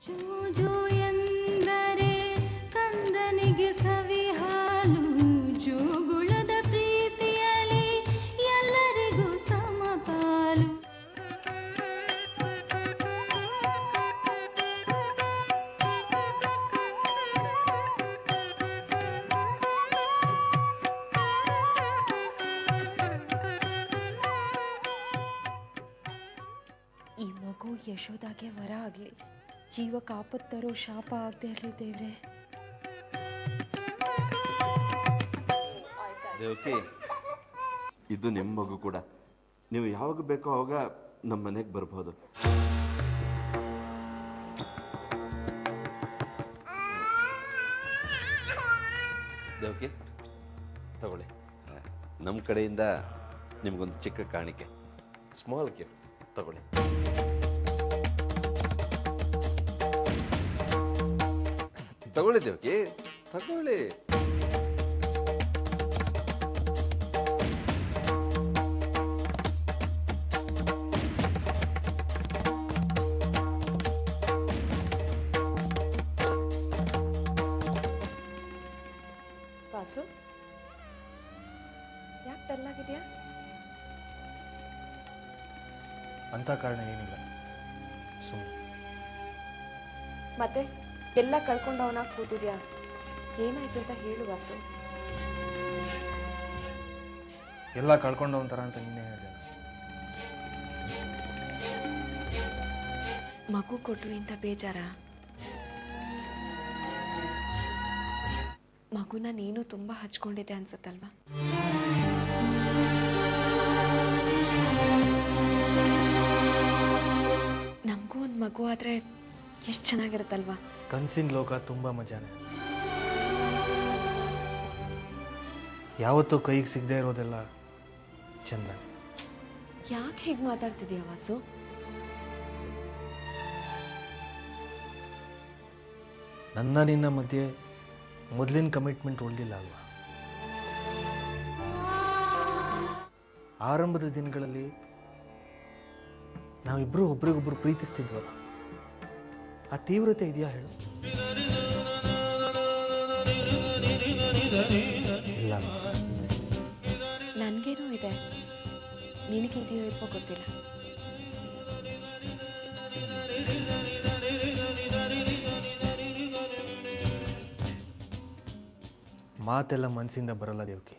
ಜೂಜು ಎಂದರೆ ಕಂದನಿಗೆ ಸವಿ ಹಾಲು, ಜೂಗುಳದ ಪ್ರೀತಿಯಲ್ಲಿ ಎಲ್ಲರಿಗೂ ಸಮಪಾಲು. ಈ ಮಗು ಯಶೋದಾಗೆ ವರ ಆಗ್ಲಿ, ಜೀವಕ್ಕೆ ಆಪತ್ತರೋ ಶಾಪ ಆಗದೆ ಇರಲಿ ದೇವ್ರೆ. ದೇವಕಿ, ಇದು ನಿಮ್ಮ ಮಗು ಕೂಡ. ನೀವು ಯಾವಾಗ ಬೇಕೋ ಅವಾಗ ನಮ್ಮ ಮನೆಗೆ ಬರ್ಬೋದು. ದೇವಕಿ ತಗೊಳ್ಳಿ, ನಮ್ಮ ಕಡೆಯಿಂದ ನಿಮ್ಗೊಂದು ಚಿಕ್ಕ ಕಾಣಿಕೆ, ಸ್ಮಾಲ್ ಗಿಫ್ಟ್ ತಗೊಳ್ಳಿ. ತಗೊಳ್ಳಿ ದೇವಕಿ, ತಗೊಳ್ಳಿ. ವಾಸು, ಯಾಕೆ ಡಲ್ಲಾಗಿದೆಯಾ? ಅಂತ ಕಾರಣ ಏನಿಲ್ಲ, ಸುಮ್ಮನೆ. ಮತ್ತೆ ಎಲ್ಲ ಕಳ್ಕೊಂಡವನ ಕೂತಿದ್ಯಾ? ಏನಾಯ್ತು ಅಂತ ಹೇಳು ವಾಸು. ಎಲ್ಲ ಕಳ್ಕೊಂಡವನ ಥರ ಅಂತ ನಿನ್ನೆ ಹೇಳಿದೆ. ಮಗು ಕೊಟ್ವಿ ಅಂತ ಬೇಜಾರ? ಮಗುನ ನೀನು ತುಂಬಾ ಹಚ್ಕೊಂಡಿದ್ದೆ ಅನ್ಸತ್ತಲ್ವಾ? ನಮಗೂ ಒಂದು ಮಗು ಆದ್ರೆ ಎಷ್ಟು ಚೆನ್ನಾಗಿರುತ್ತಲ್ವಾ? ಕನ್ಸಿನ ಲೋಕ ತುಂಬಾ ಮಜಾನೆ. ಯಾವತ್ತೂ ಕೈಗೆ ಸಿಗದೆ ಇರೋದೆಲ್ಲ ಚಂದ. ಯಾಕೆ ಹೀಗೆ ಮಾತಾಡ್ತಿದೀಯ ವಾಸು? ನನ್ನ ನಿನ್ನ ಮಧ್ಯೆ ಮೊದಲಿನ ಕಮಿಟ್ಮೆಂಟ್ ಉಳಿದಿಲ್ಲ ಅಲ್ವಾ? ಆರಂಭದ ದಿನಗಳಲ್ಲಿ ನಾವಿಬ್ರು ಒಬ್ರಿಗೊಬ್ರು ಪ್ರೀತಿಸ್ತಿದ್ವಲ್ಲ, ಆ ತೀವ್ರತೆ ಇದೆಯಾ ಹೇಳು? ಇಲ್ಲ. ನನ್ಗೇನೂ ಇದೆ, ನಿನಗಿದೆಯೋ ಇಲ್ವೋ ಗೊತ್ತಿಲ್ಲ. ಮಾತೆಲ್ಲ ಮನಸ್ಸಿಂದ ಬರಲ್ಲ ದೇವಕಿ.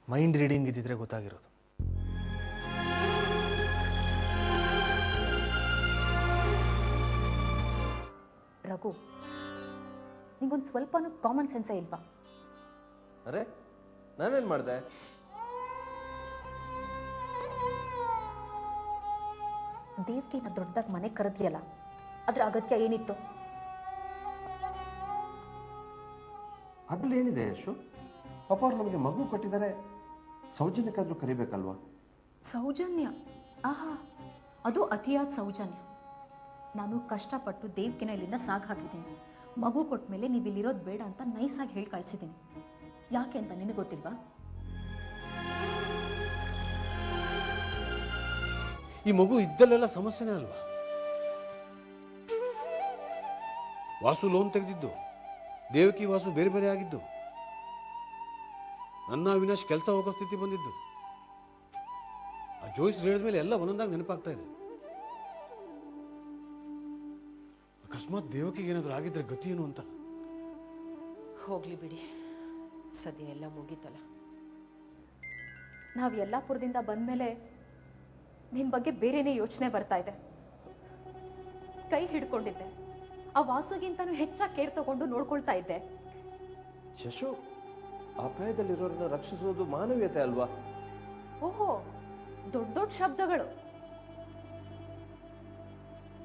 ಮೈಂಡ್ ರೀಡಿಂಗ್ ಇದ್ದಿದ್ರೆ ಗೊತ್ತಾಗಿರೋದು. ರಘು, ನಿಂಗೊಂದು ಸ್ವಲ್ಪನೂ ಕಾಮನ್ ಸೆನ್ಸೇ ಇಲ್ವಾ? ಅರೆ, ನಾನೇನ್ ಮಾಡಿದೆ? ದೇವ್ಕಿನ ದೊಡ್ಡದಾಗಿ ಮನೆ ಕರೆದ್ಲಿಯಲ್ಲ, ಅದ್ರ ಅಗತ್ಯ ಏನಿತ್ತು? ಅದ್ರಲ್ಲಿ ಏನಿದೆ ಯಶು? ಪಾಪ ಅವ್ರು ನಮಗೆ ಮಗು ಕೊಟ್ಟಿದ್ದಾರೆ, ಸೌಜನ್ಯಕ್ಕಾದ್ರೂ ಕರಿಬೇಕಲ್ವಾ? ಸೌಜನ್ಯ? ಆಹಾ, ಅದು ಅತಿಯಾದ ಸೌಜನ್ಯ. ನಾನು ಕಷ್ಟಪಟ್ಟು ದೇವ್ಕಿನ ಇಲ್ಲಿಂದ ಸಾಗ್ ಹಾಕಿದ್ದೀನಿ. ಮಗು ಕೊಟ್ಟ ಮೇಲೆ ನೀವು ಇಲ್ಲಿರೋದು ಬೇಡ ಅಂತ ನೈಸಾಗಿ ಹೇಳಿ ಕಳಿಸಿದ್ದೀನಿ. ಯಾಕೆ ಅಂತ ನಿನಗೆ ಗೊತ್ತಿಲ್ವಾ? ಈ ಮಗು ಇದ್ದಲ್ಲೆಲ್ಲ ಸಮಸ್ಯೆನೇ ಅಲ್ವಾ? ವಾಸು ಲೋನ್ ತೆಗೆದಿದ್ದು, ದೇವಕಿ ವಾಸು ಬೇರೆ ಬೇರೆ ಆಗಿದ್ದು, ನನ್ನ ಅವಿನಾಶ್ ಕೆಲಸ ಹೋಗೋ ಸ್ಥಿತಿ ಬಂದಿದ್ದು, ಆ ಜೋಯಿಸ್ ಹೇಳಿದ ಮೇಲೆ ಎಲ್ಲ ಒಂದೊಂದಾಗಿ ನೆನಪಾಗ್ತಾ ಇದೆ. ಅಕಸ್ಮಾತ್ ದೇವಕಿಗೆ ಏನಾದರೂ ಆಗಿದ್ರೆ ಗತಿ ಏನು ಅಂತ. ಹೋಗ್ಲಿ ಬಿಡಿ, ಸದ್ಯ ಎಲ್ಲ ಮುಗೀತಲ್ಲ. ನಾವು ಯಲ್ಲಾಪುರದಿಂದ ಬಂದ್ಮೇಲೆ ನಿನ್ ಬಗ್ಗೆ ಬೇರೆನೇ ಯೋಚನೆ ಬರ್ತಾ ಇದೆ. ಕೈ ಹಿಡ್ಕೊಂಡಿದ್ದೆ, ಆ ವಾಸುಗಿಂತನೂ ಹೆಚ್ಚಾಗಿ ಕೇರ್ ತಗೊಂಡು ನೋಡ್ಕೊಳ್ತಾ ಇದ್ದೆ. ಶಶು, ಅಪಾಯದಲ್ಲಿರೋರನ್ನ ರಕ್ಷಿಸೋದು ಮಾನವೀಯತೆ ಅಲ್ವಾ? ಓಹೋ, ದೊಡ್ಡ ದೊಡ್ಡ ಶಬ್ದಗಳು.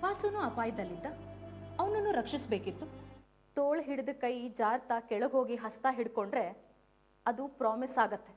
ವಾಸುನು ಅಪಾಯದಲ್ಲಿದ್ದ, ಅವನನ್ನು ರಕ್ಷಿಸ್ಬೇಕಿತ್ತು. ತೋಳು ಹಿಡಿದು ಕೈ ಜಾರ್ತಾ ಕೆಳಗೋಗಿ ಹಸ್ತ ಹಿಡ್ಕೊಂಡ್ರೆ ಅದು ಪ್ರಾಮಿಸ್ ಆಗತ್ತೆ.